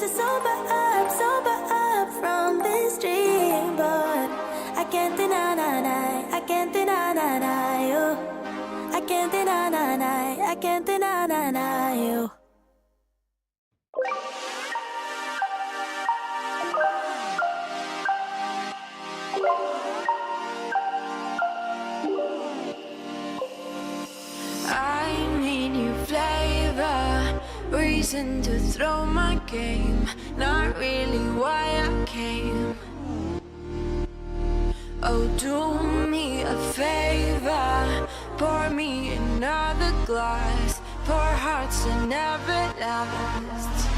to sober up from this dream, but I can't deny, I can't deny you. I can't deny, I can't deny you. I need new flavor, reason to throw my game, not really why I came. Oh, do me a favor, pour me another glass, pour hearts that never last.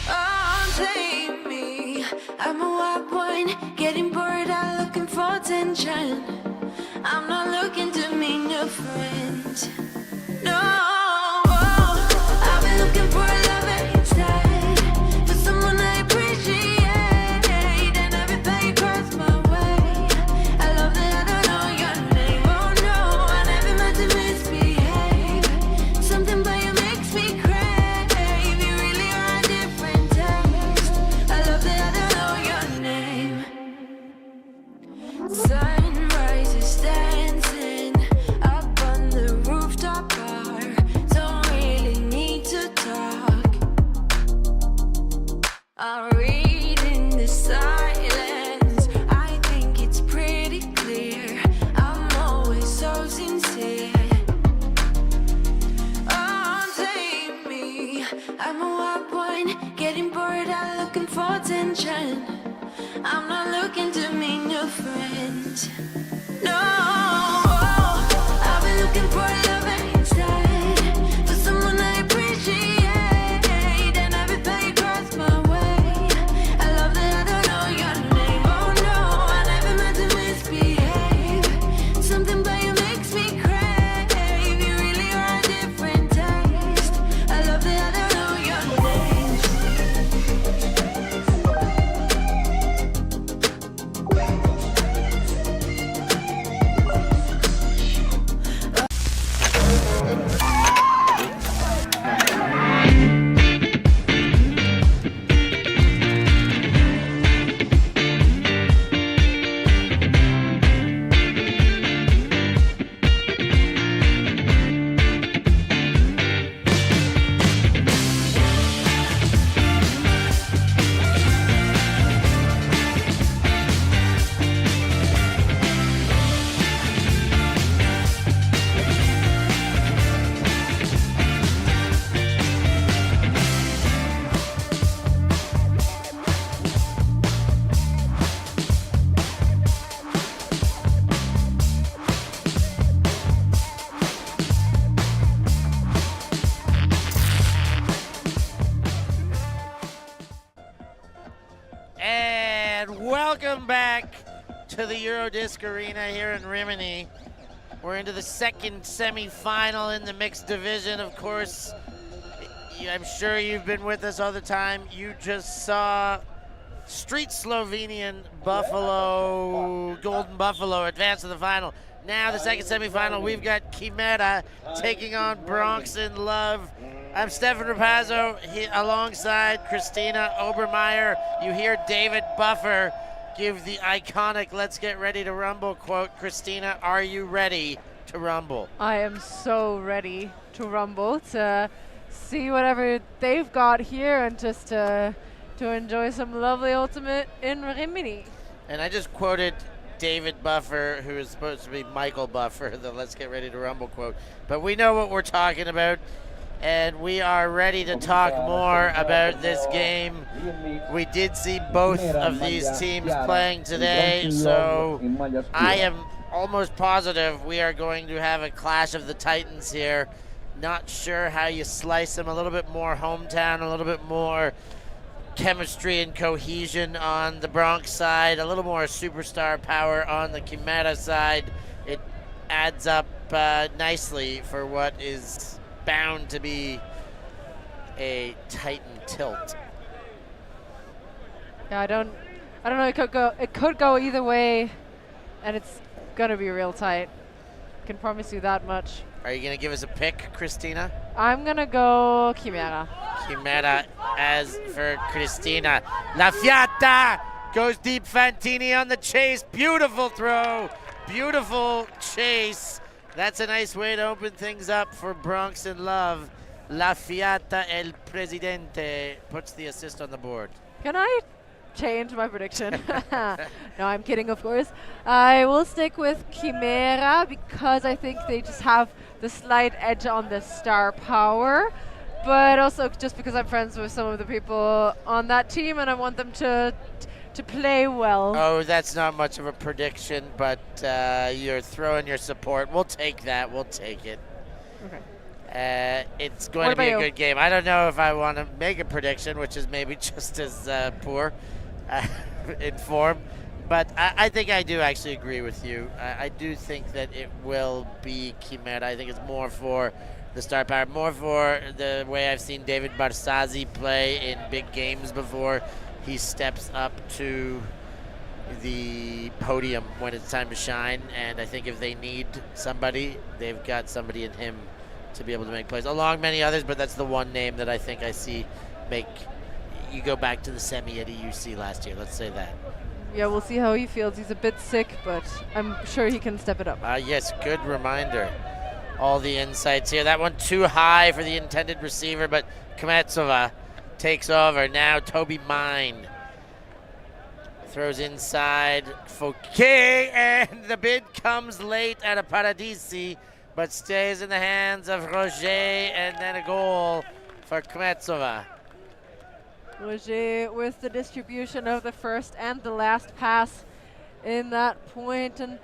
Oh, take me, I'm a wild one, getting bored out looking for attention. I'm not looking to meet a friend. No, I've been looking for a lover instead, for someone I appreciate, and everything across my way. I love that I don't know your name. Oh no, I never meant to misbehave. Something about you makes me crave. You really are a different taste. I love that I don't know your name. Sunrise is dancing up on the rooftop bar. Don't really need to talk. I'm reading the silence. I think it's pretty clear. I'm always so sincere. Oh, take me. I'm a wild one, getting bored out looking for attention. I'm not looking to meet a friend. No, I've been looking for a lover instead, for someone I appreciate, and everything across my way. I love that I don't know your name. Oh no, I never meant to misbehave. Something about you makes me crave. You really are a different taste. I love that I don't know your name. And welcome back to the Eurodisc Arena here in Rimini. We're into the second semifinal in the mixed division. Of course, I'm sure you've been with us all the time. You just saw Street Slovenian Buffalo, Golden Buffalo advance to the final. Now the second semifinal, we've got Chimera taking on Bronx in Love. I'm Stefan Rapazzo alongside Christina Obermeyer. You hear David Buffer give the iconic "Let's get ready to rumble" quote. Christina, are you ready to rumble? I am so ready to rumble, to see whatever they've got here and just to enjoy some lovely ultimate in Rimini. And I just quoted David Buffer, who is supposed to be Michael Buffer, the "Let's get ready to rumble" quote. But we know what we're talking about, and we are ready to talk more about this game. We did see both of these teams playing today, so I am almost positive we are going to have a clash of the Titans here. Not sure how you slice them. A little bit more hometown, a little bit more chemistry and cohesion on the Bronx side, a little more superstar power on the Chimera side. It adds up nicely for what is bound to be a Titan tilt. Yeah, I don't know. It could go either way, and it's gonna be real tight. Can promise you that much. Are you gonna give us a pick, Christina? I'm gonna go Chimera. Chimera. As for Cristina, La Fiata goes deep. Fantini on the chase. Beautiful throw. Beautiful chase. That's a nice way to open things up for Bronx in love. La Fiata El Presidente puts the assist on the board. Can I change my prediction? No, I'm kidding, of course. I will stick with Chimera because I think they just have the slight edge on the star power, but also just because I'm friends with some of the people on that team and I want them to play well. Oh, that's not much of a prediction, but you're throwing your support. We'll take that. We'll take it. Okay. It's going to be a good game. I don't know if I want to make a prediction, which is maybe just as poor in form, but I think I do actually agree with you. I do think that it will be Chimera. I think it's more for the star power, more for the way I've seen David Barzazzi play in big games before. He steps up to the podium when it's time to shine, and I think if they need somebody, they've got somebody in him to be able to make plays, along many others, but that's the one name that I think I see make you go back to the semi at EUC last year. Let's say that. Yeah, we'll see how he feels. He's a bit sick, but I'm sure he can step it up. Yes, good reminder. All the insights here. That one too high for the intended receiver, but Kmetsova takes over. Now Toby Mine throws inside Fouquet, and the bid comes late at a Paradisi, but stays in the hands of Roger, and then a goal for Kmetsova. Roger with the distribution of the first and the last pass in that point, and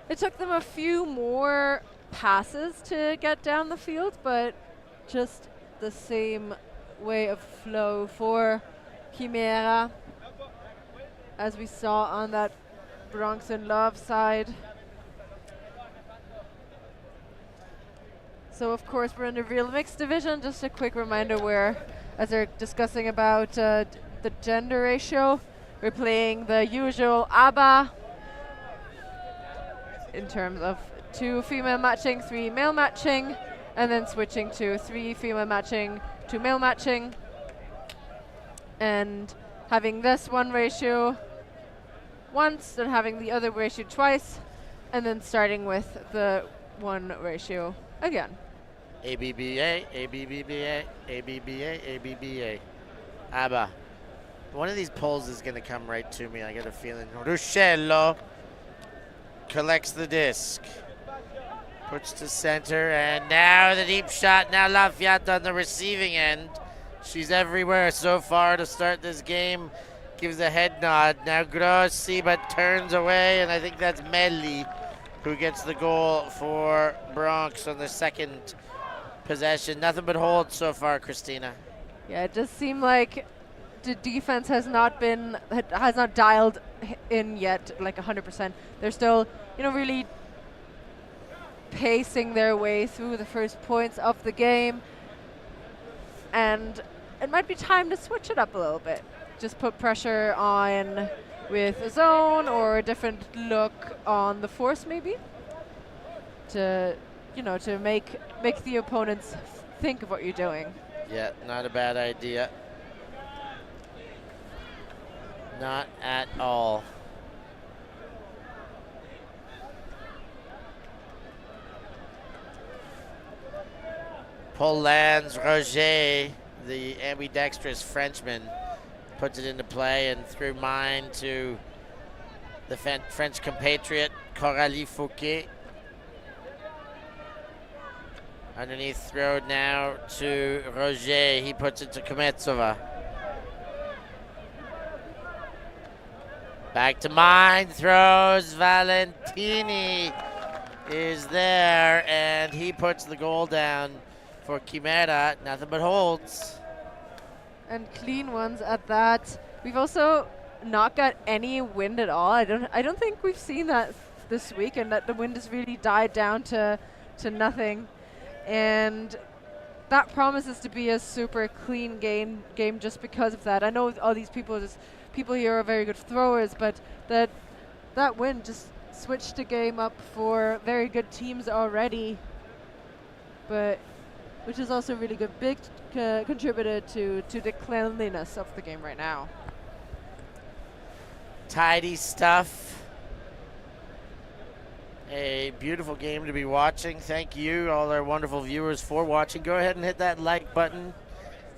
it took them a few more passes to get down the field, but just the same way of flow for Chimera as we saw on that Bronx in love side. So of course we're in the real mixed division. Just a quick reminder where, as they're discussing about the gender ratio, we're playing the usual ABBA in terms of 2 female matching, 3 male matching, and then switching to 3 female matching, 2 male matching, and having this one ratio once, then having the other ratio twice, and then starting with the one ratio again. ABBA, ABBA, ABBA, ABBA. ABBA. One of these polls is going to come right to me. I got a feeling. Ruscello collects the disc. Puts to center, and now the deep shot. Now La Fiata on the receiving end. She's everywhere so far to start this game. Gives a head nod. Now Grossi, but turns away, and I think that's Melli who gets the goal for Bronx on the second possession. Nothing but holds so far, Christina. Yeah, it just seemed like the defense has not dialed in yet, like 100%. They're still, really pacing their way through the first points of the game, and it might be time to switch it up a little bit. Just put pressure on with a zone or a different look on the force, maybe, to make the opponents think of what you're doing. Yeah, not a bad idea. Not at all. Pull lands. Roger, the ambidextrous Frenchman, puts it into play, and through mine to the French compatriot Coralie Fouquet. Underneath throw now to Roger. He puts it to Kmetsova. Back to mine. Throws. Valentini is there, and he puts the goal down for Chimera. Nothing but holds. And clean ones at that. We've also not got any wind at all. I don't think we've seen that this week, and that the wind has really died down to nothing. And that promises to be a super clean game just because of that. I know all these people here are very good throwers, but that wind just switched the game up for very good teams already. But which is also really good. Big contributed to the cleanliness of the game right now. Tidy stuff. A beautiful game to be watching. Thank you, all our wonderful viewers, for watching. Go ahead and hit that like button.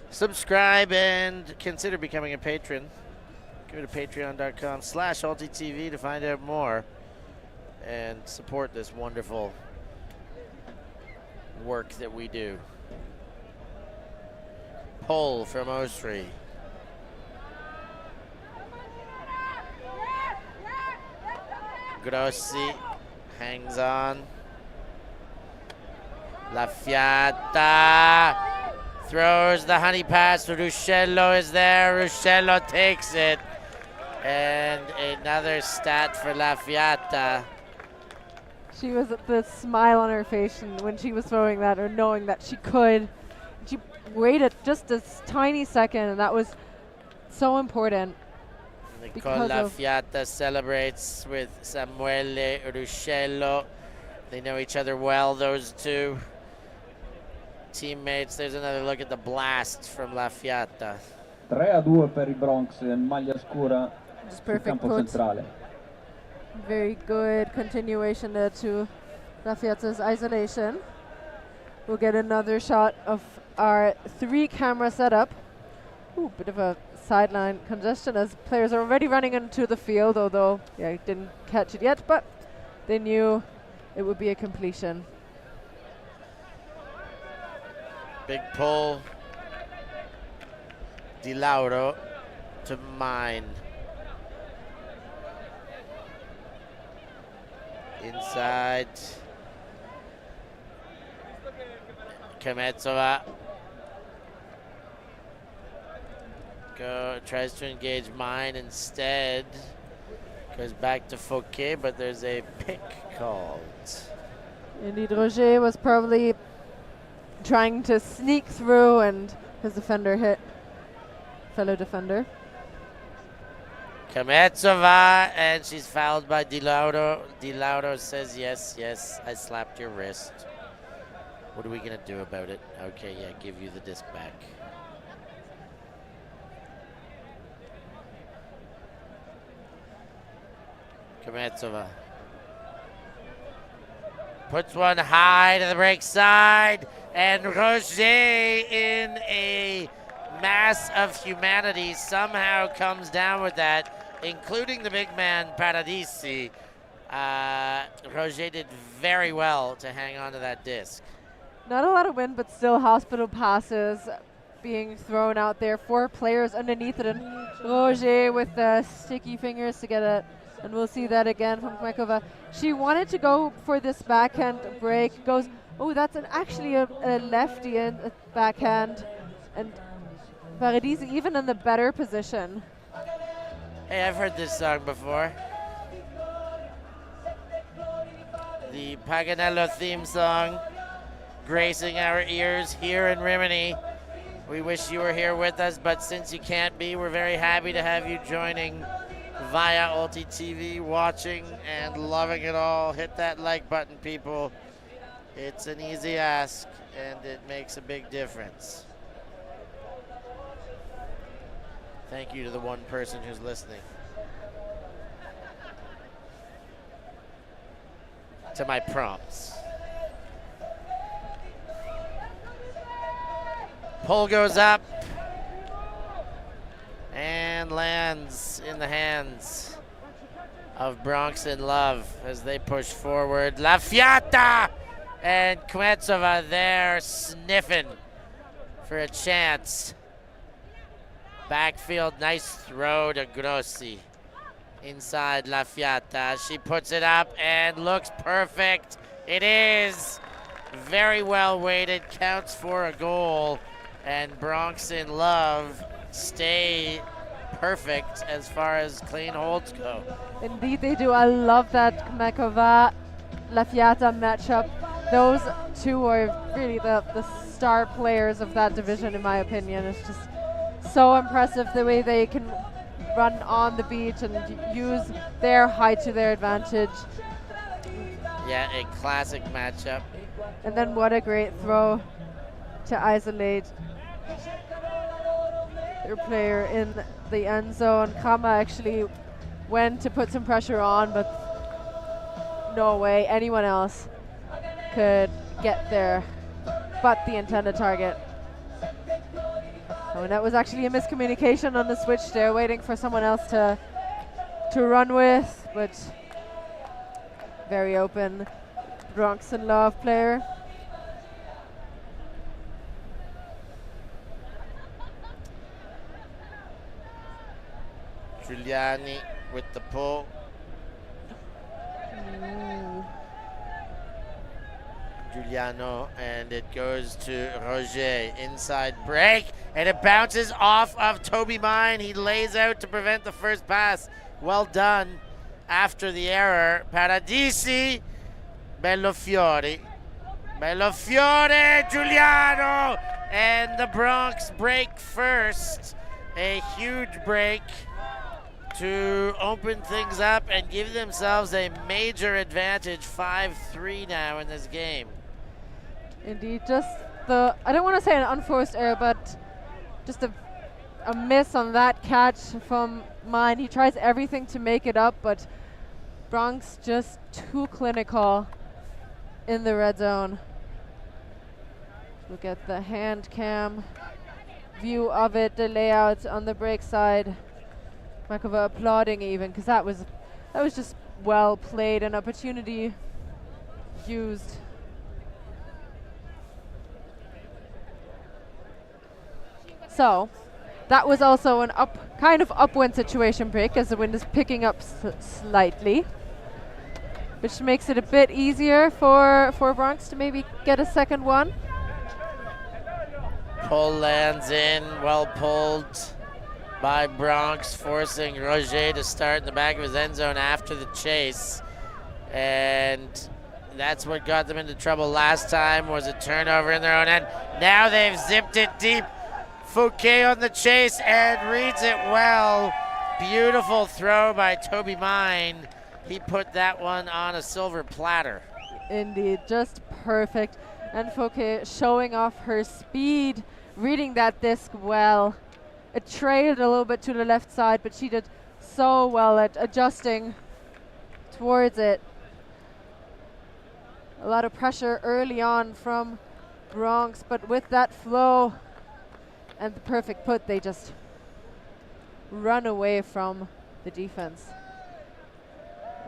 Subscribe and consider becoming a patron. Go to patreon.com/ULTI.TV to find out more and support this wonderful work that we do. Pull from Osri. Grossi hangs on. La Fiata throws the honey pass. Ruscello is there. Ruscello takes it. And another stat for La Fiata. She was at the smile on her face when she was throwing that, or knowing that she could. She waited just a tiny second, and that was so important. Nicole La Fiata celebrates with Samuele Ruscello. They know each other well, those two teammates. There's another look at the blast from La Fiata. 3-2 per I Bronx in maglia scura Just sul perfect campo put. centrale. Very good continuation there to La Fiata's isolation. We'll get another shot of our 3-camera setup. Ooh, bit of a sideline congestion as players are already running into the field, although didn't catch it yet, but they knew it would be a completion. Big pull. Di Lauro to mine. Inside. Kametsova tries to engage mine instead. Goes back to Fouquet, but there's a pick called. Indeed, Roger was probably trying to sneak through, and his defender hit fellow defender. Kametsova, and she's fouled by Di Lauro. Di Lauro says, yes, I slapped your wrist. What are we gonna do about it? Okay, yeah, give you the disc back. Kametsova puts one high to the break side, and Roger, in a mass of humanity, somehow comes down with that, including the big man Paradisi. Roger did very well to hang on to that disc. Not a lot of wind, but still hospital passes being thrown out there. 4 players underneath it, and Roger with the sticky fingers to get it. And we'll see that again from Kmekova. She wanted to go for this backhand break. Goes, oh, that's actually a lefty in a backhand. And Paradisi even in the better position. Hey, I've heard this song before. The Paganello theme song gracing our ears here in Rimini. We wish you were here with us, but since you can't be, we're very happy to have you joining via ULTI.TV, watching and loving it all. Hit that like button, people. It's an easy ask, and it makes a big difference. Thank you to the one person who's listening to my prompts. Pull goes up and lands in the hands of Bronx in Love as they push forward. La Fiata and Kmetsova there sniffing for a chance. Backfield, nice throw to Grossi. Inside La Fiata, she puts it up and looks perfect. It is very well weighted, counts for a goal, and Bronx in Love stay perfect as far as clean holds go. Indeed they do. I love that Kmekova La Fiata matchup. Those two are really the star players of that division, in my opinion. It's just so impressive the way they can run on the beach and use their height to their advantage. Yeah, a classic matchup. And then what a great throw to isolate their player in the end zone. Kama actually went to put some pressure on, but no way anyone else could get there but the intended target. Oh, and that was actually a miscommunication on the switch there, waiting for someone else to run with, but very open Bronx and Love player. Giuliani with the pull. Giuliano, and it goes to Roger. Inside break, and it bounces off of Toby Mine. He lays out to prevent the first pass. Well done after the error. Paradisi, Bellofiore. Bellofiore, Giuliano, and the Bronx break first. A huge break to open things up and give themselves a major advantage, 5-3 now in this game. Indeed, just I don't want to say an unforced error, but just a miss on that catch from Mine. He tries everything to make it up, but Bronx just too clinical in the red zone. Look at the hand cam view of it, the layout on the break side. Makova applauding even, because that was just well played, an opportunity used. So that was also an kind of upwind situation break, as the wind is picking up slightly, which makes it a bit easier for Bronx to maybe get a second one. Pull lands in, well pulled by Bronx, forcing Roger to start in the back of his end zone after the chase. And that's what got them into trouble last time, was a turnover in their own end. Now they've zipped it deep. Fouquet on the chase and reads it well. Beautiful throw by Toby Mine. He put that one on a silver platter. Indeed, just perfect. And Fouquet showing off her speed, reading that disc well. It trailed a little bit to the left side, but she did so well at adjusting towards it. A lot of pressure early on from Bronx, but with that flow and the perfect put, they just run away from the defense.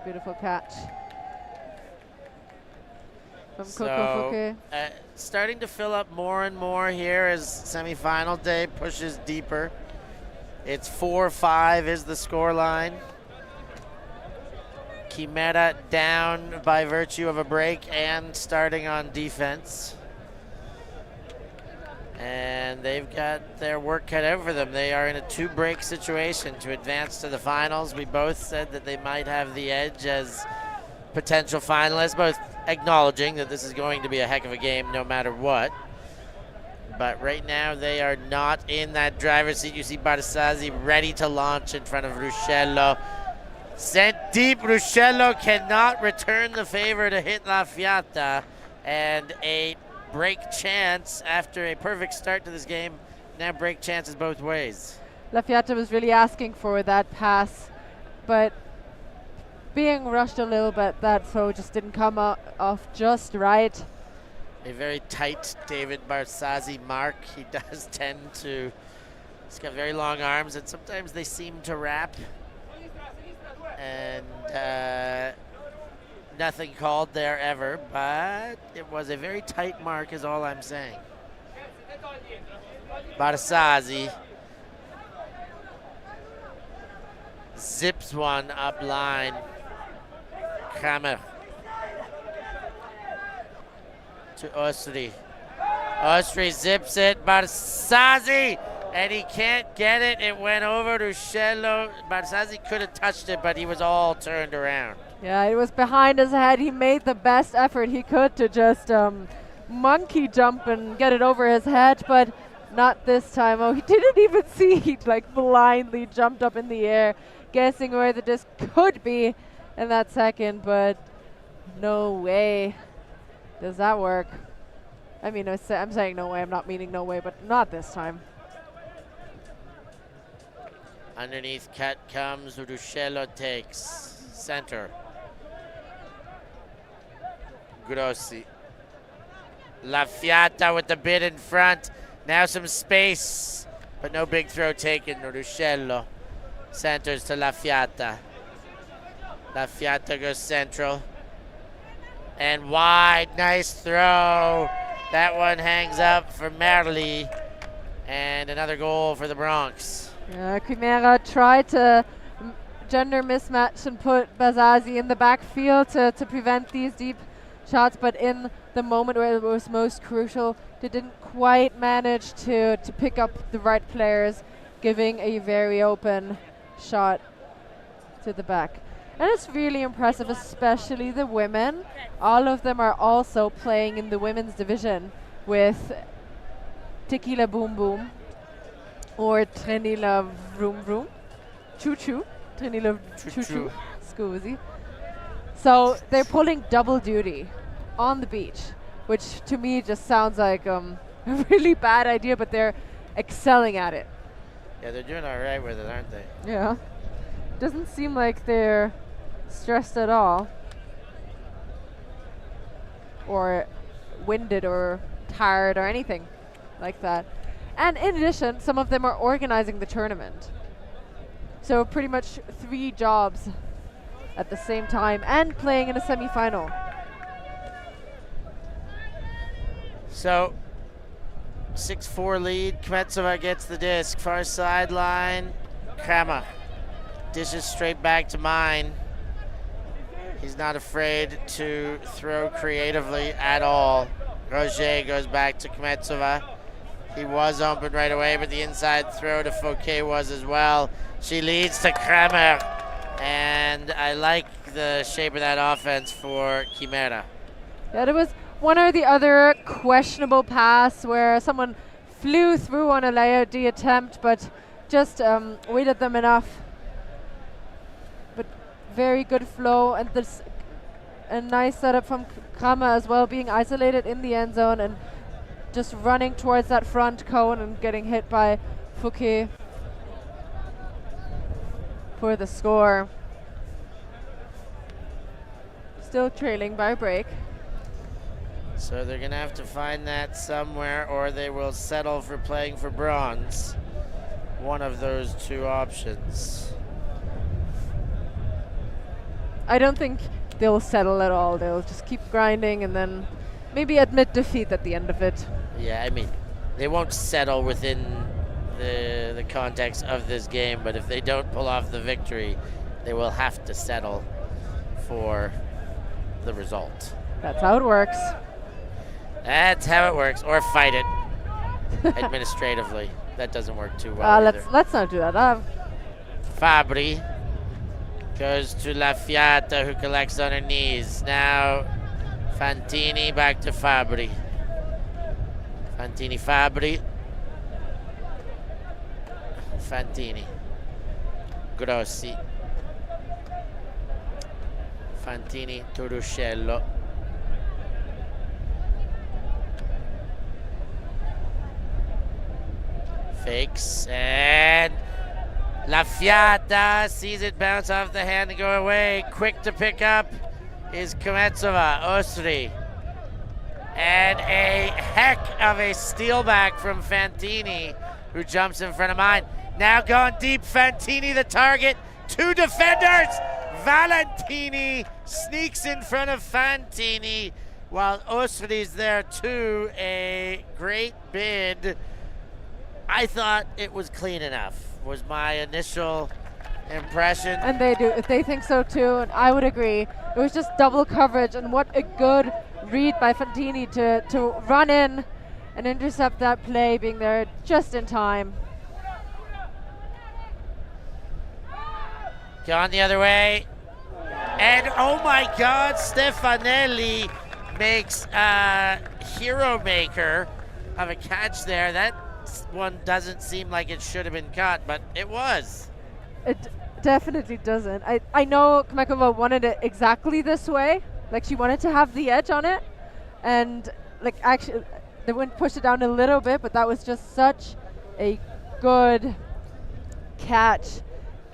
Beautiful catch from Coco Fouquet. Starting to fill up more and more here as semifinal day pushes deeper. It's 4-5 is the score line. Chimera down by virtue of a break and starting on defense. And they've got their work cut out for them. They are in a 2-break situation to advance to the finals. We both said that they might have the edge as potential finalists, both acknowledging that this is going to be a heck of a game no matter what. But right now they are not in that driver's seat. You see Barsazzi ready to launch in front of Ruscello. Sent deep, Ruscello cannot return the favor to hit La Fiata. And a break chance after a perfect start to this game. Now break chances both ways. La Fiata was really asking for that pass, but being rushed a little bit, that throw just didn't come off just right. A very tight David Barsazzi mark. He does tend to, he's got very long arms and sometimes they seem to wrap. And nothing called there ever, but it was a very tight mark is all I'm saying. Barsazzi zips one up line. Kramer to Ostri. Ostri zips it. Barsazzi, and he can't get it. It went over to Ruscello. Barsazzi could have touched it, but he was all turned around. Yeah, it was behind his head. He made the best effort he could to just monkey jump and get it over his head, but not this time. Oh, he didn't even see. He like blindly jumped up in the air, guessing where the disc could be in that second, but no way does that work. I mean, I'm saying no way. I'm not meaning no way, but not this time. Underneath cut comes Ruscello, takes center. Grossi. La Fiata with the bid in front. Now some space, but no big throw taken. Ruscello centers to La Fiata. La Fiata goes central. And wide, nice throw. That one hangs up for Merli. And another goal for the Bronx. Yeah, Chimera tried to gender mismatch and put Bazazi in the backfield to prevent these deep shots, but in the moment where it was most crucial, they didn't quite manage to pick up the right players, giving a very open shot to the back. And it's really impressive, especially the women. All of them are also playing in the women's division with Tequila Boom Boom or Trenila Vroom Vroom. Choo Choo. Trenila Choo Choo. Scusi. So they're pulling double duty on the beach, which to me just sounds like a really bad idea, but they're excelling at it. Yeah, they're doing all right with it, aren't they? Yeah. Doesn't seem like they're stressed at all, or winded or tired or anything like that. And in addition, some of them are organizing the tournament. So pretty much 3 jobs at the same time and playing in a semi-final. So 6-4 lead. Kmetsova gets the disc. Far sideline. Kramer dishes straight back to mine. He's not afraid to throw creatively at all. Roger goes back to Kmetsova. He was open right away, but the inside throw to Fouquet was as well. She leads to Kramer, and I like the shape of that offense for Chimera. Yeah, there was one or the other questionable pass where someone flew through on a layout D attempt, but just waited them enough. But very good flow, and this a nice setup from Kramer as well, being isolated in the end zone and just running towards that front cone and getting hit by Fouquet for the score. Still trailing by a break. So they're going to have to find that somewhere, or they will settle for playing for bronze. One of those 2 options. I don't think they'll settle at all. They'll just keep grinding and then maybe admit defeat at the end of it. Yeah, I mean, they won't settle within the context of this game, but if they don't pull off the victory, they will have to settle for the result. That's how it works. That's how it works, or fight it administratively. That doesn't work too well either. Let's not do that. Fabri goes to La Fiata, who collects on her knees. Now Fantini back to Fabri. Fantini, Fabri. Fantini. Grossi. Fantini to Ruscello. Fakes, and La Fiata sees it bounce off the hand and go away. Quick to pick up is Kmetsova, Ostri. And a heck of a steal back from Fantini, who jumps in front of mine. Now going deep, Fantini the target. 2 defenders. Valentini sneaks in front of Fantini while Ostri's there too. A great bid. I thought it was clean enough, was my initial impression. And they think so too, and I would agree. It was just double coverage, and what a good read by Fantini to run in and intercept that play, being there just in time. Gone the other way. And oh my God, Stefanelli makes a hero maker of a catch there. That one doesn't seem like it should have been caught, but it was. It definitely doesn't. I know Kmekova wanted it exactly this way. Like, she wanted to have the edge on it. And like, actually, the wind pushed it down a little bit, but that was just such a good catch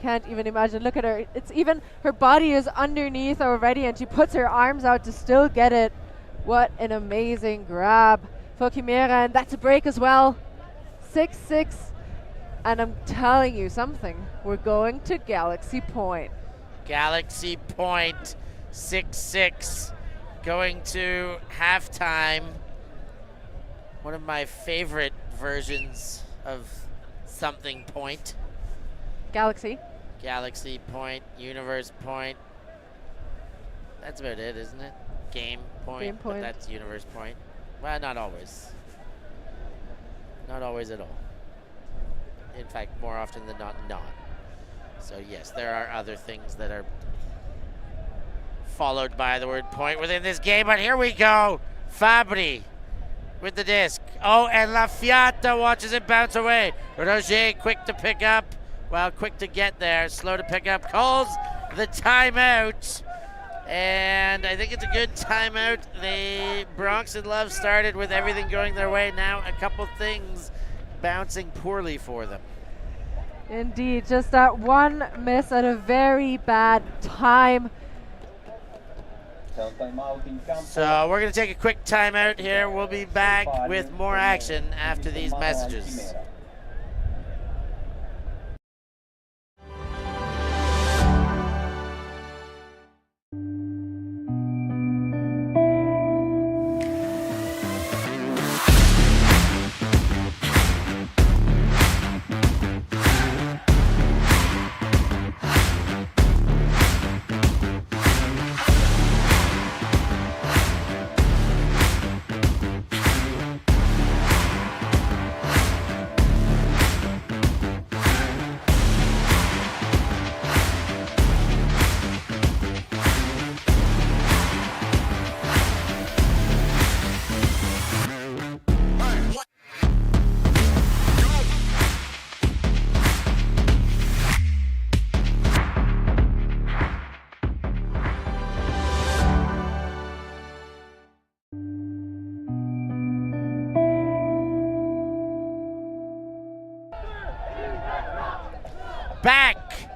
can't even imagine. Look at her. It's even, her body is underneath already, and she puts her arms out to still get it. What an amazing grab for Chimera, and that's a break as well. 6-6, and I'm telling you something. We're going to Galaxy Point. Galaxy Point, 6-6, going to halftime. One of my favorite versions of something point. Galaxy. Galaxy Point, Universe Point. That's about it, isn't it? Game Point. Game Point. But that's Universe Point. Well, not always. Not always at all. In fact, more often than not. So yes, there are other things that are followed by the word point within this game, but here we go. Fabri with the disc. Oh, and La Fiata watches it bounce away. Roger quick to pick up. Well, quick to get there, slow to pick up. Calls the timeout. And I think it's a good timeout. The Bronx in Love started with everything going their way. Now a couple things bouncing poorly for them. Indeed, just that one miss at a very bad time. So we're going to take a quick timeout here. We'll be back with more action after these messages. Back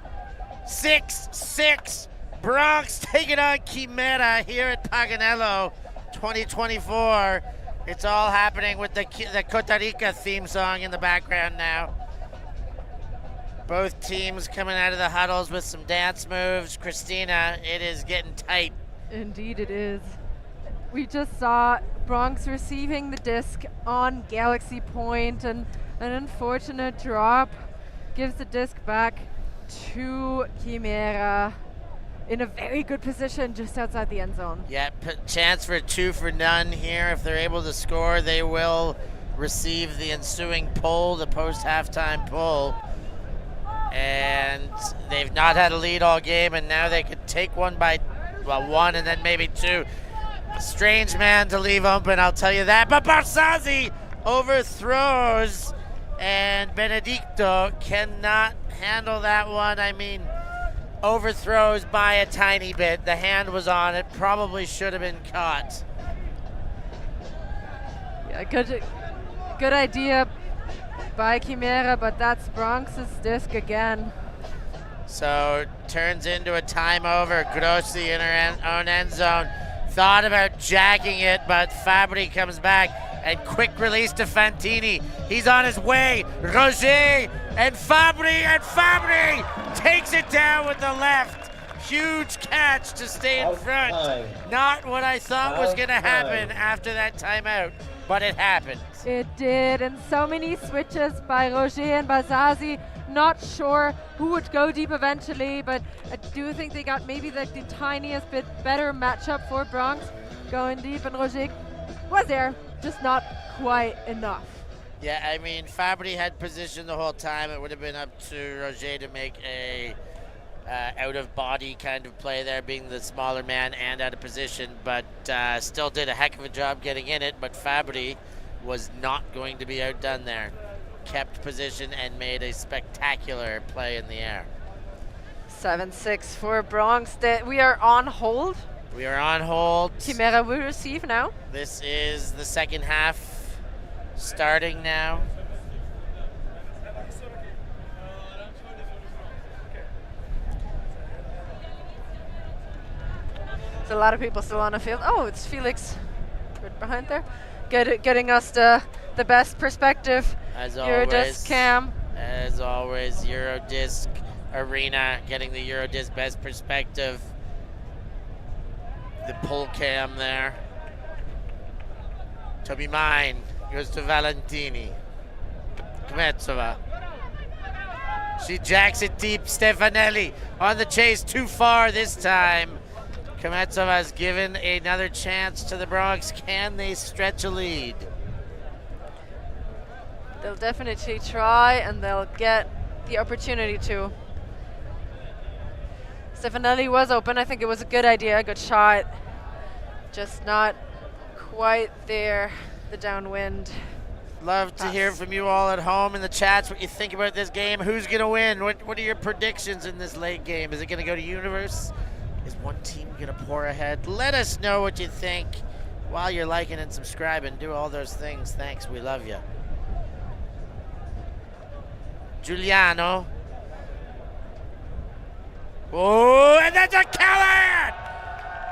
6-6, Bronx taking on Chimera here at Paganello 2024. It's all happening with the Costa Rica theme song in the background now. Both teams coming out of the huddles with some dance moves. Christina, it is getting tight. Indeed it is. We just saw Bronx receiving the disc on Galaxy Point, and an unfortunate drop gives the disc back to Chimera in a very good position just outside the end zone. Yeah, chance for 2 for none here. If they're able to score, they will receive the ensuing pull, the post-halftime pull. And they've not had a lead all game, and now they could take one and then maybe 2. A strange man to leave open, I'll tell you that. But Barzazzi overthrows, and Benedicto cannot handle that one. I mean, overthrows by a tiny bit. The hand was on it, probably should have been caught. Yeah, good idea by Chimera, but that's Bronx's disc again. So turns into a time over. Grossi in her own end zone. Thought about jacking it, but Fabri comes back, and quick release to Fantini. He's on his way. Roger and Fabri takes it down with the left. Huge catch to stay in front. Not what I thought was going to happen after that timeout, but it happened. It did, and so many switches by Roger and Barzazzi. Not sure who would go deep eventually, but I do think they got maybe the tiniest bit better matchup for Bronx going deep, and Roger was there, just not quite enough. Yeah, I mean, Fabri had position the whole time. It would have been up to Roger to make a out-of-body kind of play there, being the smaller man and out of position, but still did a heck of a job getting in it, but Fabri was not going to be outdone there. Kept position and made a spectacular play in the air. 7-6 for Bronx. We are on hold. We are on hold. Chimera will receive now. This is the second half starting now. There's a lot of people still on the field. Oh, it's Felix right behind there. Getting us the best perspective. As Eurodisc always, cam. As always, Eurodisc Arena getting the Eurodisc best perspective. The pull cam there. To be mine goes to Valentini. Kmetsova. She jacks it deep. Stefanelli on the chase, too far this time. Kmetsova has given another chance to the Bronx. Can they stretch a lead? They'll definitely try, and they'll get the opportunity to. Stefanelli was open. I think it was a good idea, a good shot. Just not quite there, the downwind. Love to hear from you all at home in the chats what you think about this game. Who's going to win? What are your predictions in this late game? Is it going to go to Universe? Is one team going to pour ahead? Let us know what you think while you're liking and subscribing. Do all those things. Thanks. We love you. Giuliano. Oh, and that's a Callahan!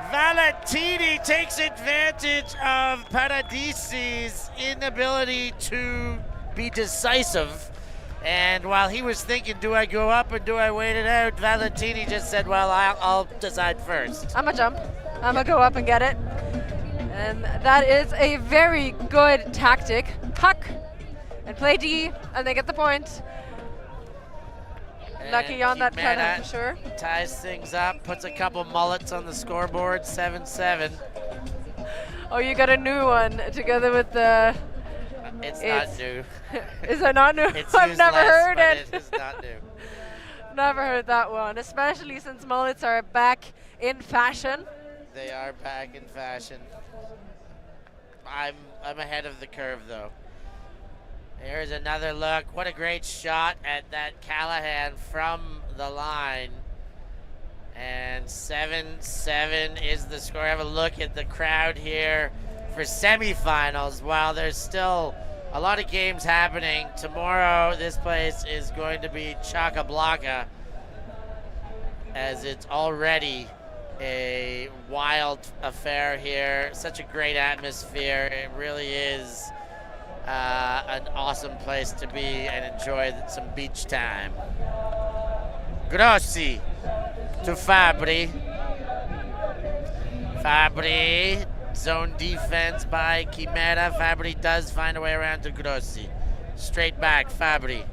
Valentini takes advantage of Paradisi's inability to be decisive. And while he was thinking, do I go up or do I wait it out? Valentini just said, well, I'll decide first. I'm going to jump. I'm going to go up and get it. And that is a very good tactic. Huck and play D, and they get the point. Lucky on that cut for sure. Ties things up, puts a couple mullets on the scoreboard, 7-7. Oh, you got a new one together with the... It's not new. Is it not new? It's I've never heard it. It is not new. Never heard that one, especially since mullets are back in fashion. They are back in fashion. I'm ahead of the curve, though. Here's another look. What a great shot at that Callahan from the line. And 7-7 is the score. Have a look at the crowd here for semifinals. While there's still a lot of games happening, tomorrow this place is going to be chock-a-blocka, as it's already a wild affair here. Such a great atmosphere. It really is an awesome place to be and enjoy some beach time. Grossi to Fabri. Fabri, zone defense by Chimera. Fabri does find a way around to Grossi. Straight back, Fabri.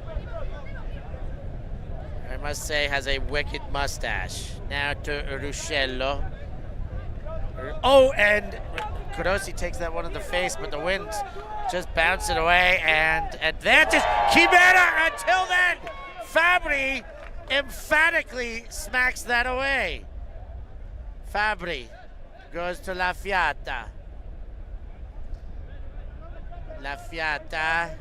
I must say, has a wicked mustache. Now to Ruscello. Oh, and Grossi takes that one in the face, but the wind just bounced it away, and advantage. Chimera, until then, Fabri emphatically smacks that away. Fabri goes to La Fiata. La Fiata.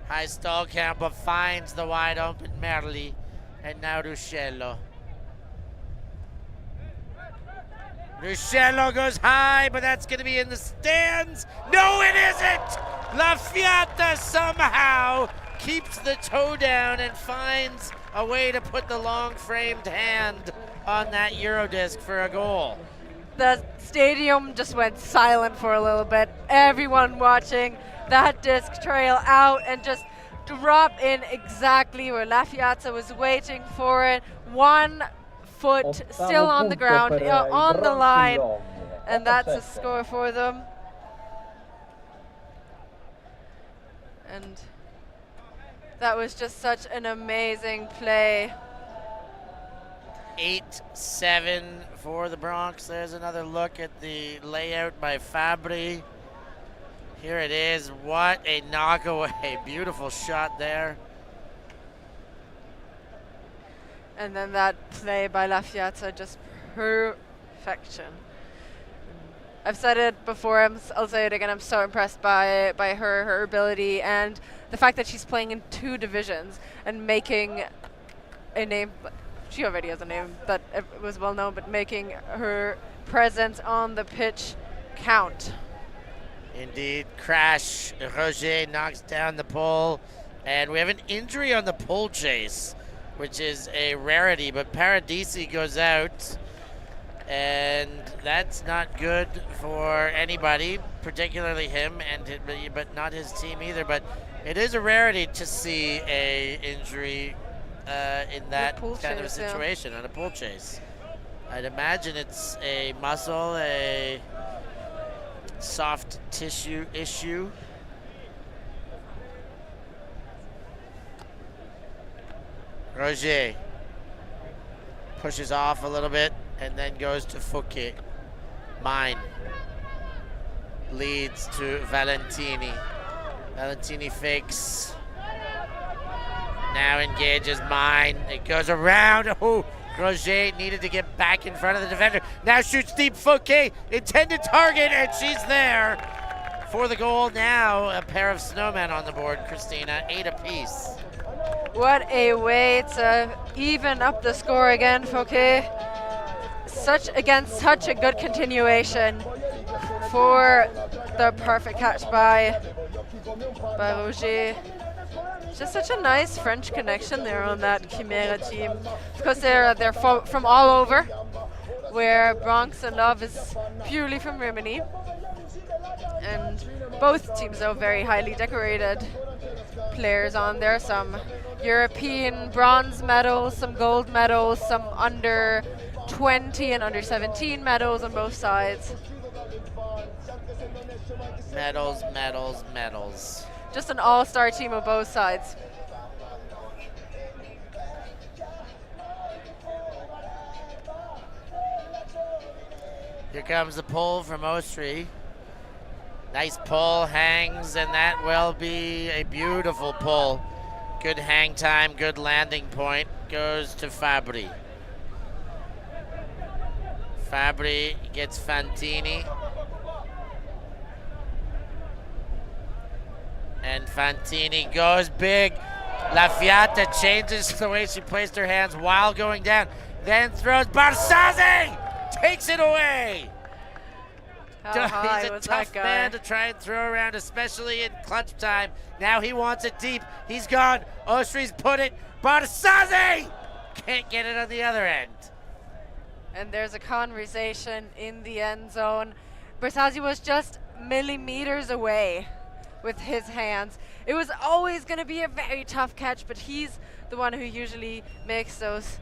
High stall count, but finds the wide open Merli, and now Ruscello. Ruscello goes high, but that's going to be in the stands. No, it isn't! La Fiata somehow keeps the toe down and finds a way to put the long-framed hand on that Eurodisc for a goal. The stadium just went silent for a little bit. Everyone watching that disc trail out and just drop in exactly where La Fiata was waiting for it. 1 foot still on the ground, on the line, and that's a score for them. And that was just such an amazing play. 8-7 for the Bronx. There's another look at the layout by Fabri. Here it is. What a knockaway. Beautiful shot there. And then that play by La Fiata, just perfection. I've said it before, I'll say it again, I'm so impressed by her ability, and the fact that she's playing in 2 divisions and making a name. She already has a name that was well known, but making her presence on the pitch count. Indeed. Crash. Roger knocks down the pole, and we have an injury on the pole chase, which is a rarity, but Paradisi goes out. And that's not good for anybody, particularly him, but not his team either. But it is a rarity to see a injury in that kind of a situation on a pool chase. I'd imagine it's a muscle, a soft tissue issue. Roger pushes off a little bit and then goes to Fouquet. Mine leads to Valentini. Valentini fakes. Now engages Mine. It goes around. Oh, Roger needed to get back in front of the defender. Now shoots deep. Fouquet, intended target, and she's there for the goal. Now a pair of snowmen on the board, Christina, 8 apiece. What a way to even up the score again, Fouquet. Such a good continuation for the perfect catch by Roger. Just such a nice French connection there on that Chimera team. Of course, they're from all over, where Bronx and Love is purely from Rimini. And both teams are very highly decorated players on there. Some European bronze medals, some gold medals, some under 20 and under 17 medals on both sides. Medals, medals, medals. Just an all-star team on both sides. Here comes the pull from Ostri. Nice pull, hangs, and that will be a beautiful pull. Good hang time, good landing point. Goes to Fabri. Fabri gets Fantini. And Fantini goes big. La Fiata changes the way she placed her hands while going down. Then throws. Barsazzi takes it away. How high He's a was tough that guy? man to try and throw around, especially in clutch time. Now he wants it deep. He's gone. Ostri's put it. Barsazzi can't get it on the other end. And there's a conversation in the end zone. Barsazzi was just millimeters away with his hands. It was always going to be a very tough catch, but he's the one who usually makes those.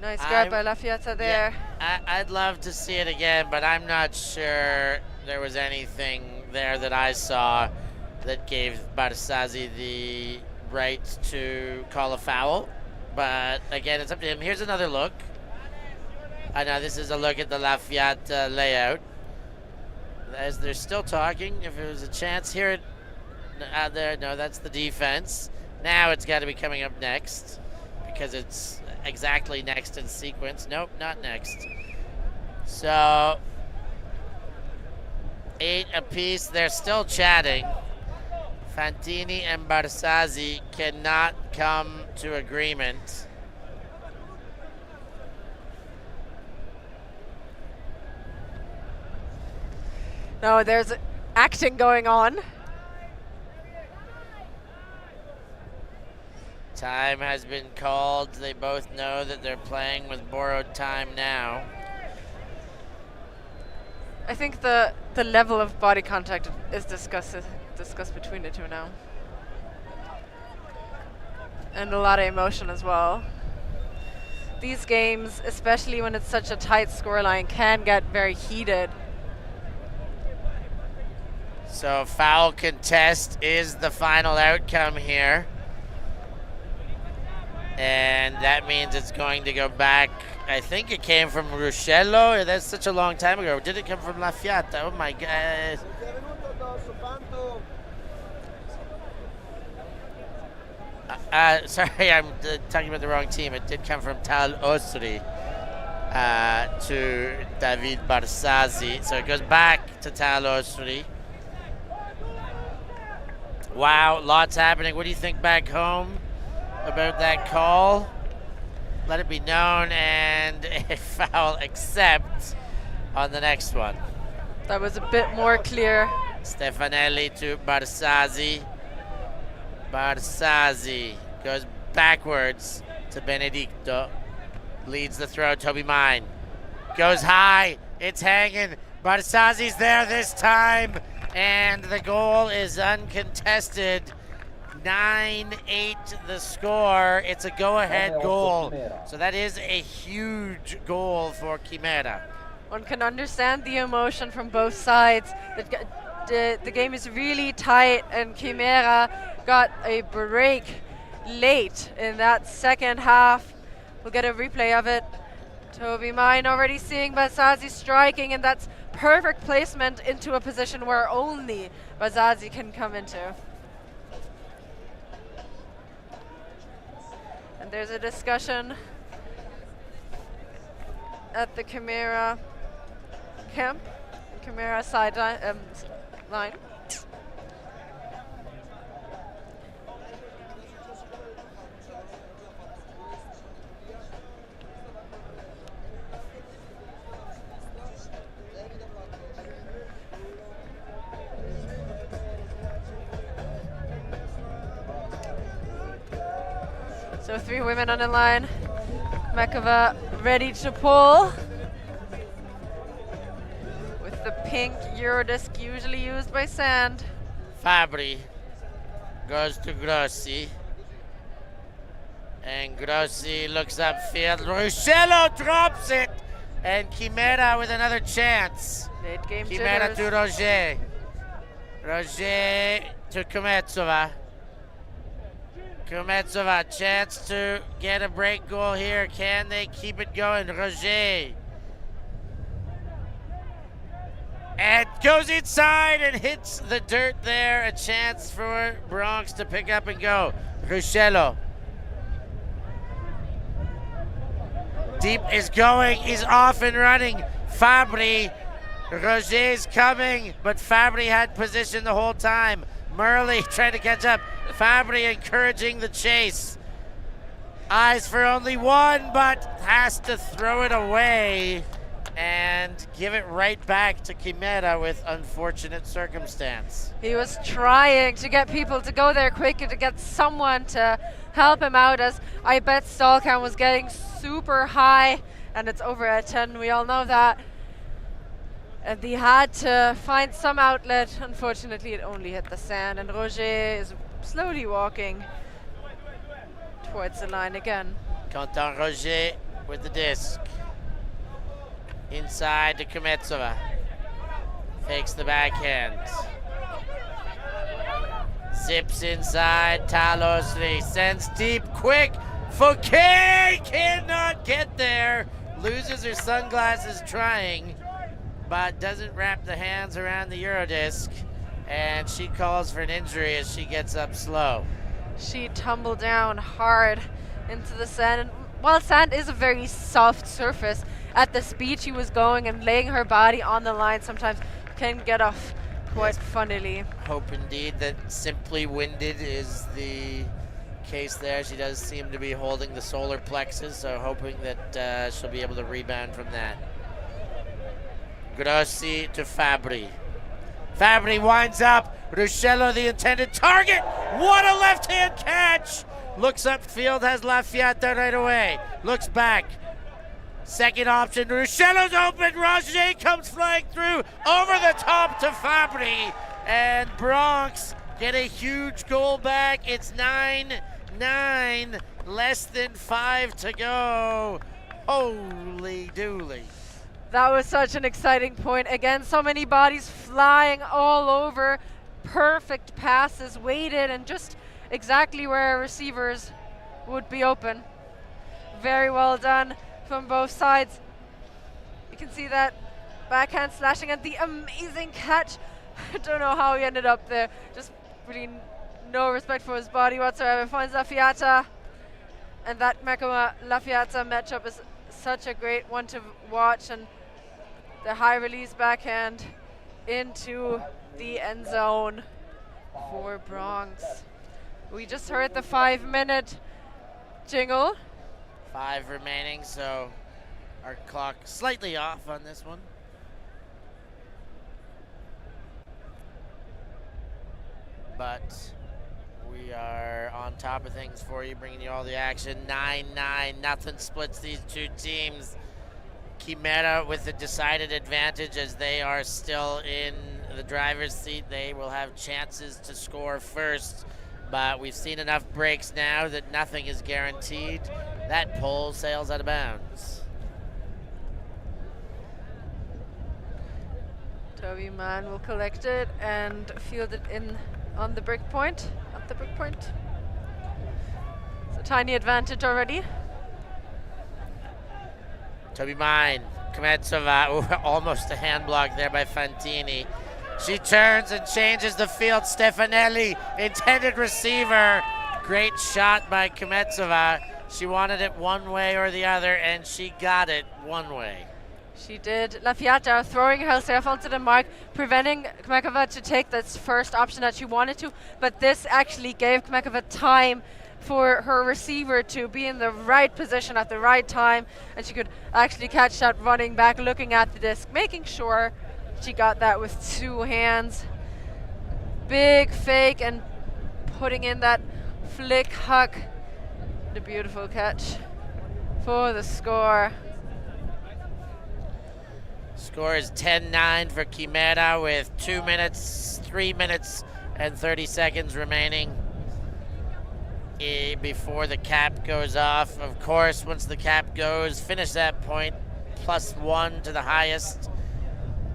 Nice grab by La Fiata there. Yeah, I'd love to see it again, but I'm not sure there was anything there that I saw that gave Barsazzi the right to call a foul. But again, it's up to him. Here's another look. I know this is a look at the La Fiata layout. As they're still talking, if it was a chance here, out there, no, that's the defense. Now it's got to be coming up next because it's exactly next in sequence. Nope, not next. So 8 apiece. They're still chatting. Fantini and Barsazzi cannot come to agreement. No, there's acting going on. Time has been called. They both know that they're playing with borrowed time now. I think the level of body contact is discussed between the two now. And a lot of emotion as well. These games, especially when it's such a tight scoreline, can get very heated. So foul contest is the final outcome here. And that means it's going to go back. I think it came from Ruscello. That's such a long time ago. Did it come from La Fiata? Oh my God. Sorry, I'm talking about the wrong team. It did come from Tal Ostri to David Barsazzi. So it goes back to Tal Ostri. Wow, lots happening. What do you think back home about that call? Let it be known, and a foul except on the next one. That was a bit more clear. Stefanelli to Barsazzi. Barsazzi goes backwards to Benedicto. Leads the throw, Toby Mine. Goes high. It's hanging. Barsazi's there this time. And the goal is uncontested. 9-8 the score. It's a go-ahead goal. So that is a huge goal for Chimera. One can understand the emotion from both sides. The game is really tight, and Chimera got a break late in that second half. We'll get a replay of it. Toby Mine already seeing Barsazi striking, and that's perfect placement into a position where only Barsazi can come into. And there's a discussion at the Chimera camp, Chimera sideline line. So 3 women on the line. Makova ready to pull. With the pink Eurodisc usually used by Sand. Fabri goes to Grossi. And Grossi looks upfield. Ruscello drops it. And Chimera with another chance. Late game Chimera jitters. to Roger. Roger to Kumetsova. Kumetsova, chance to get a break goal here. Can they keep it going? Roger. And goes inside and hits the dirt there. A chance for Bronx to pick up and go. Ruscello. Deep is going. He's off and running. Fabri. Roger's coming, but Fabri had position the whole time. Murley trying to catch up. Fabri encouraging the chase. Eyes for only one, but has to throw it away and give it right back to Chimera with unfortunate circumstance. He was trying to get people to go there quick and to get someone to help him out, as I bet stall count was getting super high, and it's over at 10, we all know that. And he had to find some outlet. Unfortunately, it only hit the sand, and Roger is slowly walking towards the line again. Quentin Roger with the disc. Inside to Kumetsova. Fakes the backhand. Zips inside, Talosli sends deep, quick. Fouquet cannot get there. Loses her sunglasses trying, but doesn't wrap the hands around the Eurodisc, and she calls for an injury as she gets up slow. She tumbled down hard into the sand, and while sand is a very soft surface, at the speed she was going and laying her body on the line sometimes can get off quite funnily. Hope indeed that simply winded is the case there. She does seem to be holding the solar plexus, so hoping that she'll be able to rebound from that. Grossi to Fabri. Fabri winds up. Ruscello the intended target. What a left-hand catch. Looks upfield, has La Fiata right away. Looks back. Second option. Ruscello's open. Roger comes flying through. Over the top to Fabri. And Bronx get a huge goal back. It's 9-9. Less than 5 to go. Holy dooly. That was such an exciting point. Again, so many bodies flying all over. Perfect passes, weighted, and just exactly where receivers would be open. Very well done from both sides. You can see that backhand slashing and the amazing catch. I don't know how he ended up there. Just really no respect for his body whatsoever. Finds La Fiata. And that Makoma-La Fiata matchup is such a great one to watch, and the high release backhand into the end zone for Bronx. We just heard the 5-minute jingle. 5 remaining, so our clock slightly off on this one. But we are on top of things for you, bringing you all the action. 9-9, nothing splits these two teams. Chimera with the decided advantage as they are still in the driver's seat. They will have chances to score first, but we've seen enough breaks now that nothing is guaranteed. That pole sails out of bounds. Toby Mann will collect it and field it in on the break point. At the break point. It's a tiny advantage already. Toby Mine, Kmetsova, almost a hand block there by Fantini. She turns and changes the field. Stefanelli, intended receiver. Great shot by Kmetsova. She wanted it one way or the other, and she got it one way. She did. La Fiata throwing herself onto the mark, preventing Kmekova to take this first option that she wanted to, but this actually gave Kmekova time for her receiver to be in the right position at the right time, and she could actually catch that running back, looking at the disc, making sure she got that with two hands. Big fake and putting in that flick huck. The beautiful catch for the score. Score is 10-9 for Chimera with 3 minutes and 30 seconds remaining before the cap goes off. Of course, once the cap goes, finish that point, +1 to the highest.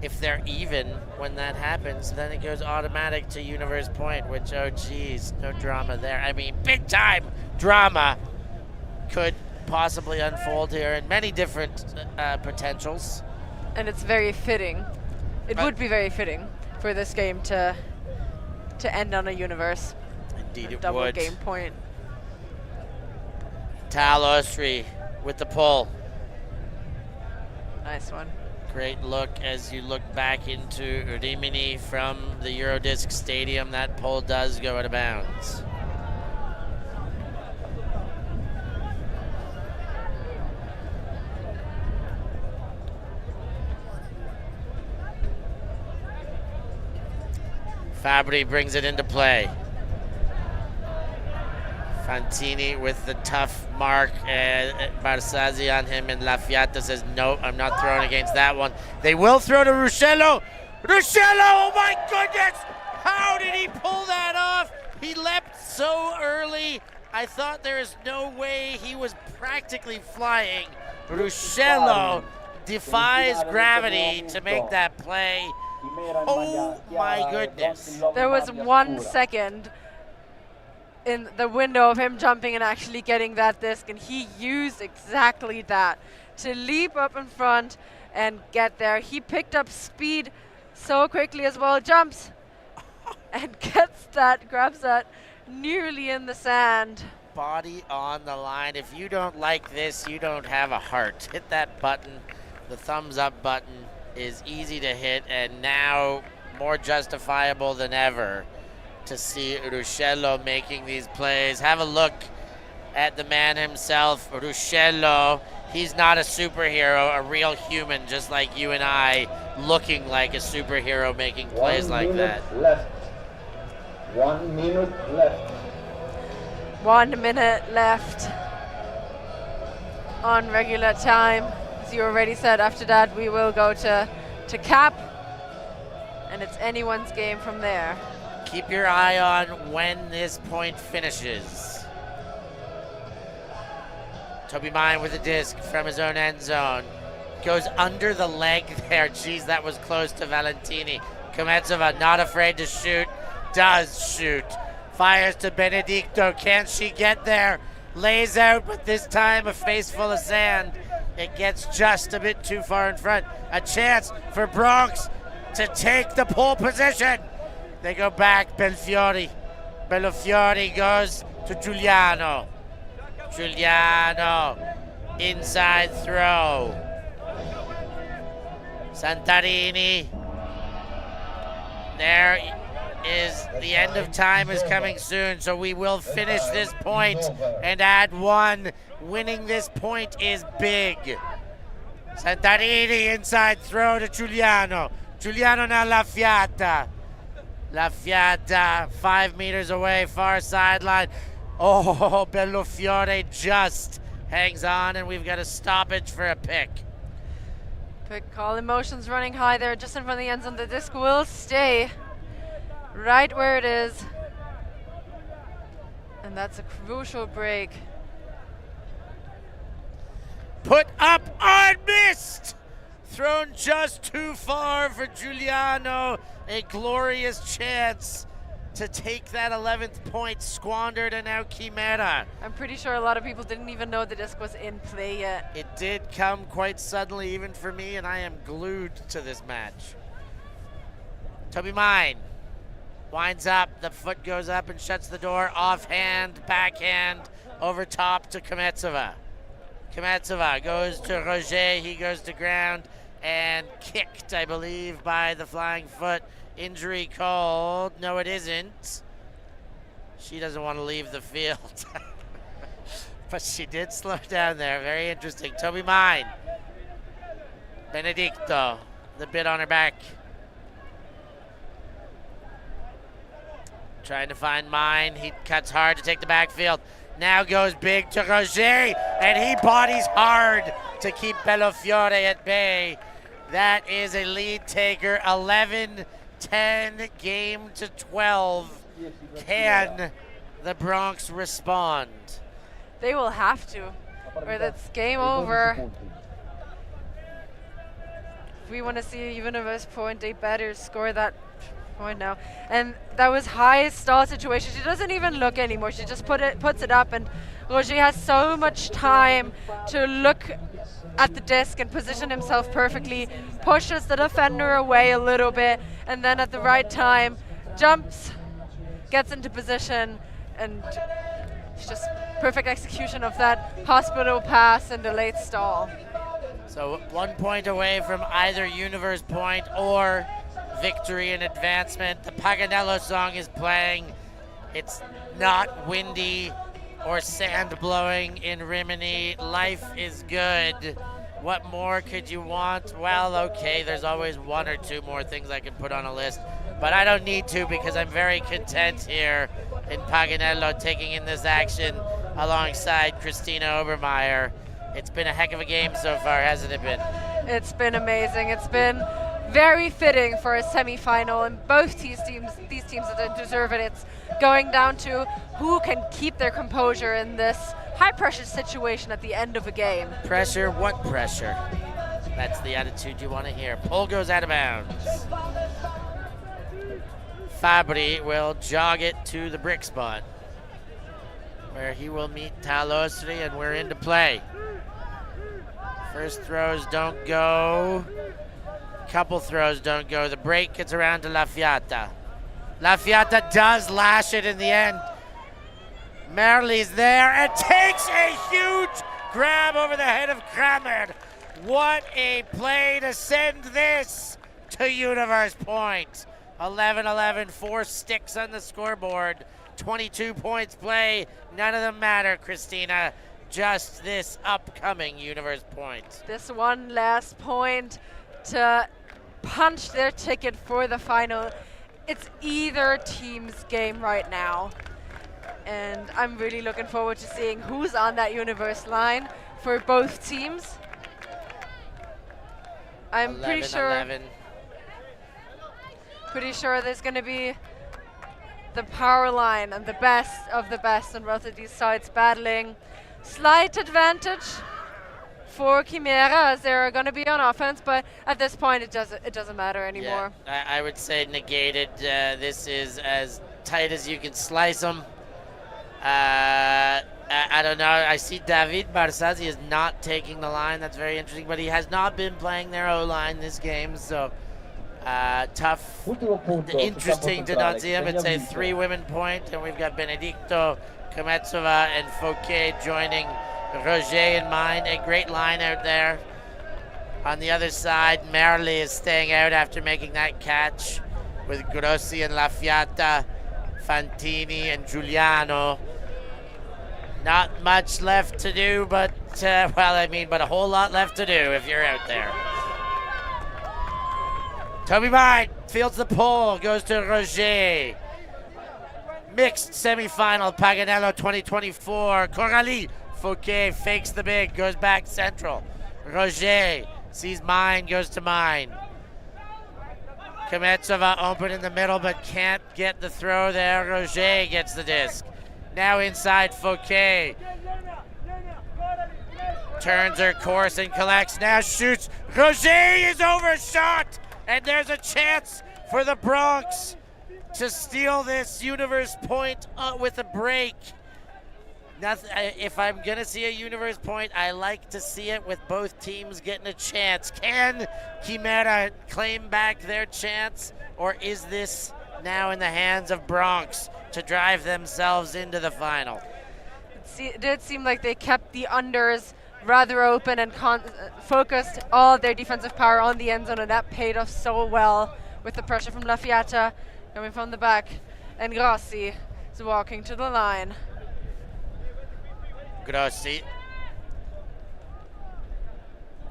If they're even when that happens, then it goes automatic to universe point, which, oh geez, no drama there. I mean, big time drama could possibly unfold here in many different potentials. And it's very fitting. It would be very fitting for this game to end on a universe. Indeed, it double would. Game point. Tal Ostri with the pull. Nice one. Great look as you look back into Rimini from the Eurodisc Stadium. That pull does go out of bounds. Fabri brings it into play. Fantini with the tough mark, Barzazzi on him, and La Fiata says, no, I'm not throwing against that one. They will throw to Ruscello. Ruscello, oh my goodness! How did he pull that off? He leapt so early. I thought there is no way he was practically flying. Ruscello defies gravity to make that play. Oh my goodness. There was 1 second in the window of him jumping and actually getting that disc, and he used exactly that to leap up in front and get there. He picked up speed so quickly as well, jumps and gets that, grabs that nearly in the sand. Body on the line. If you don't like this, you don't have a heart. Hit that button. The thumbs up button is easy to hit, and now more justifiable than ever to see Ruscello making these plays. Have a look at the man himself, Ruscello. He's not a superhero, a real human just like you and I, looking like a superhero making plays like that. 1 minute left. 1 minute left on regular time. As you already said, after that we will go to cap, and it's anyone's game from there. Keep your eye on when this point finishes. Toby Mine with a disc from his own end zone. Goes under the leg there. Geez, that was close to Valentini. Kmetsova not afraid to shoot. Does shoot. Fires to Benedicto. Can she get there? Lays out, but this time a face full of sand. It gets just a bit too far in front. A chance for Bronx to take the pole position. They go back, Belfiore. Belfiore goes to Giuliano. Giuliano, inside throw. Santarini. There is the end of time is coming soon, so we will finish this point and add one. Winning this point is big. Santarini inside throw to Giuliano. Giuliano now La Fiata. La Fiata 5 meters away, far sideline. Oh, Bellofiore just hangs on, and we've got a stoppage for a pick. Quick call, emotions running high there, just in front of the end zone. The disc will stay right where it is. And that's a crucial break. Put up on missed! Thrown just too far for Giuliano. A glorious chance to take that 11th point, squandered, and now Chimera. I'm pretty sure a lot of people didn't even know the disc was in play yet. It did come quite suddenly, even for me, and I am glued to this match. Toby Mine winds up, the foot goes up and shuts the door. Offhand, backhand, over top to Kometsova. Kometsova goes to Roger, he goes to ground, and kicked, I believe, by the flying foot. Injury called. No, it isn't. She doesn't want to leave the field. But she did slow down there. Very interesting. Toby Mine. Benedicto. The bit on her back. Trying to find Mine. He cuts hard to take the backfield. Now goes big to Roger. And he bodies hard to keep Bellofiore at bay. That is a lead taker. 11-10 game to 12. Can the Bronx respond? They will have to, or that's game over. If we want to see a universe point, they better score that point now. And that was high stall situation. She doesn't even look anymore. She just puts it up, and Roger has so much time to look at the disc and position himself perfectly, pushes the defender away a little bit, and then at the right time jumps, gets into position, and it's just perfect execution of that hospital pass and the late stall. So 1 point away from either universe point or victory and advancement. The Paganello song is playing. It's not windy or sand blowing in Rimini. Life is good. What more could you want? Well, okay, there's always one or two more things I can put on a list, but I don't need to because I'm very content here in Paganello taking in this action alongside Christina Obermeier. It's been a heck of a game so far, hasn't it been? It's been amazing. It's been very fitting for a semi-final, and both these teams that deserve it. It's going down to who can keep their composure in this high-pressure situation at the end of a game. Pressure? What pressure? That's the attitude you want to hear. Pole goes out of bounds. Fabri will jog it to the brick spot, where he will meet Talosri, and we're into play. First throws don't go. Couple throws don't go. The break gets around to La Fiata. La Fiata does lash it in the end. Merli's there and takes a huge grab over the head of Kramer. What a play to send this to universe point. 11-11, 4 sticks on the scoreboard. 22 points play. None of them matter, Christina. Just this upcoming universe point. This one last point to punch their ticket for the final. It's either team's game right now, and I'm really looking forward to seeing who's on that universe line for both teams. I'm 11, pretty sure 11. Pretty sure there's going to be the power line and the best of the best on both of these sides battling. Slight advantage for Chimera as they're going to be on offense, but at this point it doesn't matter anymore. Yeah, I would say negated. This is as tight as you can slice them. I don't know. I see David Barsazzi is not taking the line. That's very interesting, but he has not been playing their O-line this game, so tough. Interesting to not see him. It's a 3-women point, and we've got Benedicto, Kometsova, and Fouquet joining Roger and Mine. A great line out there. On the other side, Merli is staying out after making that catch with Grossi and La Fiata, Fantini and Giuliano. Not much left to do, but, but a whole lot left to do if you're out there. Toby Mine fields the pole, goes to Roger. Mixed semifinal, Paganello 2024. Coralie Fouquet fakes the big, goes back central. Roger Sees mine, goes to mine. Kametsova open in the middle, but can't get the throw there. Roger gets the disc. Now inside Fouquet. Turns her course and collects, now shoots. Roger is overshot, and there's a chance for the Bronx to steal this universe point with a break. If I'm gonna see a universe point, I like to see it with both teams getting a chance. Can Chimera claim back their chance, or is this now in the hands of Bronx to drive themselves into the final? It did seem like they kept the unders rather open and focused all their defensive power on the end zone, and that paid off so well with the pressure from Lafayette coming from the back, and Grossi is walking to the line. Grossi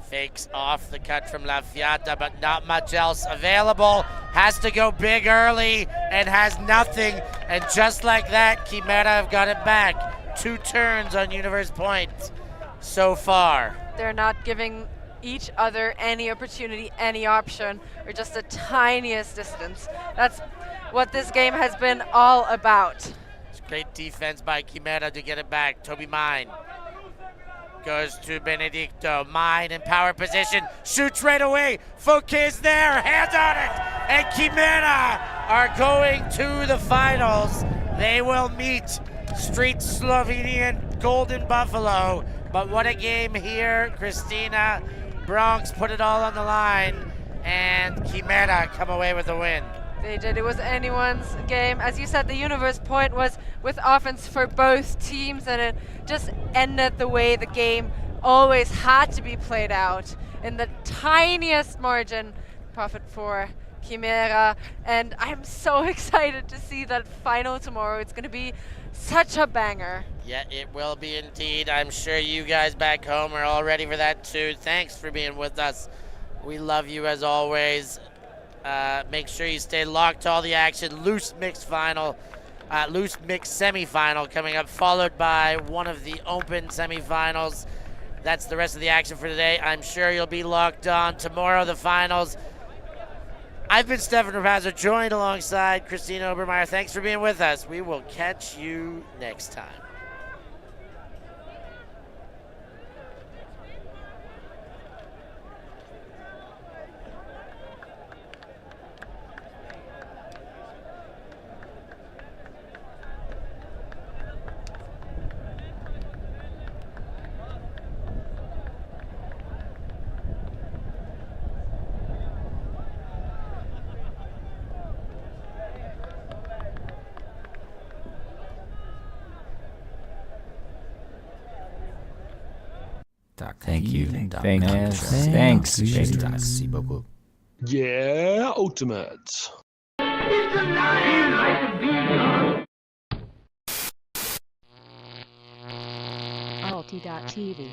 fakes off the cut from Lafayette, but not much else available. Has to go big early and has nothing. And just like that, Chimera have got it back. 2 turns on universe points so far. They're not giving each other any opportunity, any option, or just the tiniest distance. That's what this game has been all about. Great defense by Chimera to get it back. Toby Mine goes to Benedicto. Mine in power position, shoots right away. Fouquet's there, hands on it, and Chimera are going to the finals. They will meet Street Slovenian Golden Buffalo. But what a game here, Christina. Bronx put it all on the line, and Chimera come away with the win. They did. It was anyone's game. As you said, the universe point was with offense for both teams, and it just ended the way the game always had to be played out, in the tiniest margin. Profit for Chimera, and I'm so excited to see that final tomorrow. It's going to be such a banger. Yeah, it will be indeed. I'm sure you guys back home are all ready for that too. Thanks for being with us. We love you as always. Make sure you stay locked to all the action. Loose mixed semifinal coming up, followed by one of the open semifinals. That's the rest of the action for today. I'm sure you'll be locked on. Tomorrow, the finals. I've been Stefan Rapazzo, joined alongside Christina Obermeyer. Thanks for being with us. We will catch you next time. Thank you. Thanks. Merci beaucoup. Yeah, Ultimate. ULTI.TV.